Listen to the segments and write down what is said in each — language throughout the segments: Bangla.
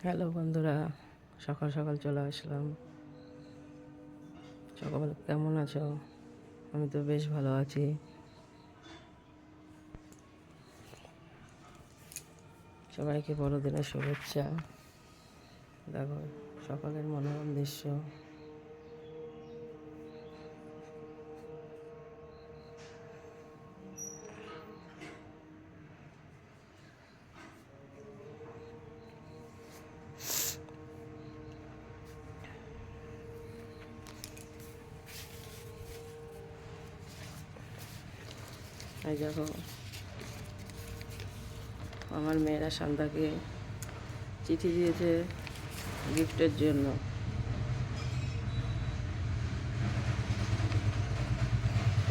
হ্যালো বন্ধুরা, সকাল সকাল চলে আসলাম। সকাল কেমন আছো? আমি তো বেশ ভালো আছি। সবাইকে বড়দিনের শুভেচ্ছা। দেখো সকালের মনোরম দৃশ্য। এই দেখো আমার মেয়েরা শান্তাকে চিঠি দিয়েছে গিফটের জন্য।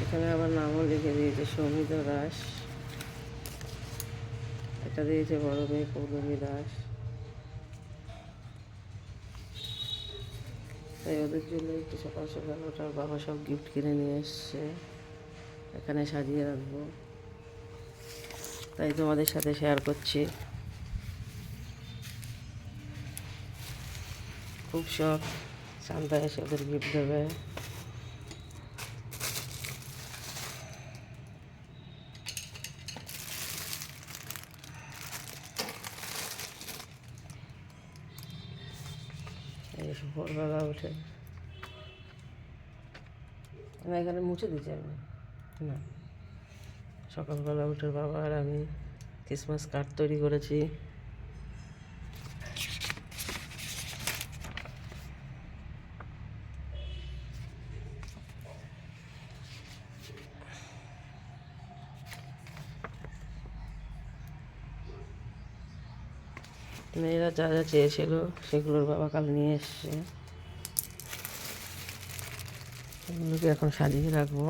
এখানে আবার নামও লিখে দিয়েছে সৌমিতা দাস। এটা দিয়েছে বড় মেয়ে পৌলমী দাস। তাই ওদের জন্য একটু সকাল সকাল ওটার বাবা সব গিফট কিনে নিয়ে এসছে, এখানে সাজিয়ে রাখবো, তাই তোমাদের সাথে শেয়ার করছি। খুব শখ শান্তা এসে ওদের গিফট দেবে। এই ভোরবেলা উঠে আমি এখানে মুছে দিচ্ছি আমি না, সকালবেলা উঠে বাবা আর আমি ক্রিসমাস কার্ড তৈরি করেছি। মেয়েরা যা যা চেয়েছিল সেগুলোর বাবা কাল নিয়ে এসছে, এগুলোকে এখন সাজিয়ে রাখবো।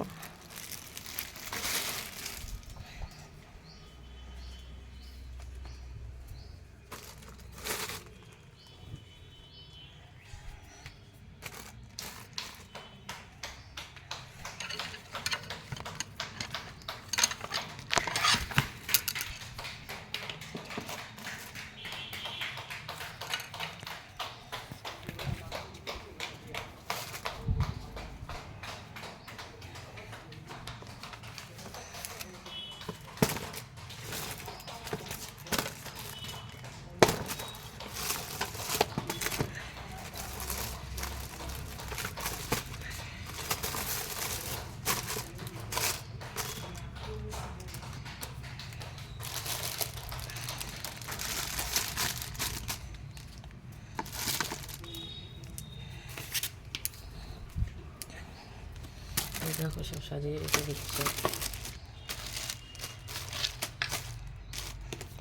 দেখো সব সাজিয়ে রেখে দিচ্ছে।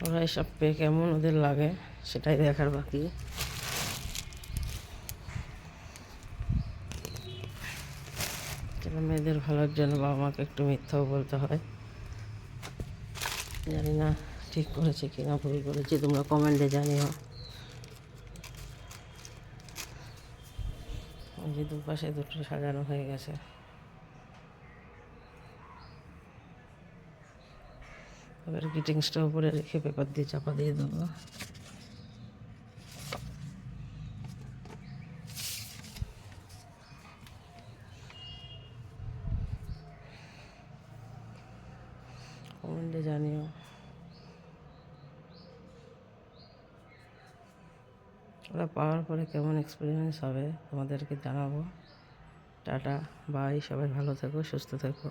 ওরা এসব পেয়ে কেমন ওদের লাগে সেটাই দেখার বাকি। ছেলে মেয়েদের ভালোর জন্য বাবা মাকে একটু মিথ্যাও বলতে হয়। জানি না ঠিক করেছে কি না ভুল করেছি, তোমরা কমেন্টে জানিও। ওই যে দুপাশে দুটো সাজানো হয়ে গেছে। এবার গ্রিটিংসটা উপরে রেখে পেপার দিয়ে চাপা দিয়ে দেবো। কমেন্টে জানিও ওরা পাওয়ার পরে কেমন এক্সপিরিয়েন্স হবে, তোমাদেরকে জানাবো। টাটা বাই, সবাই ভালো থেকো, সুস্থ থেকো।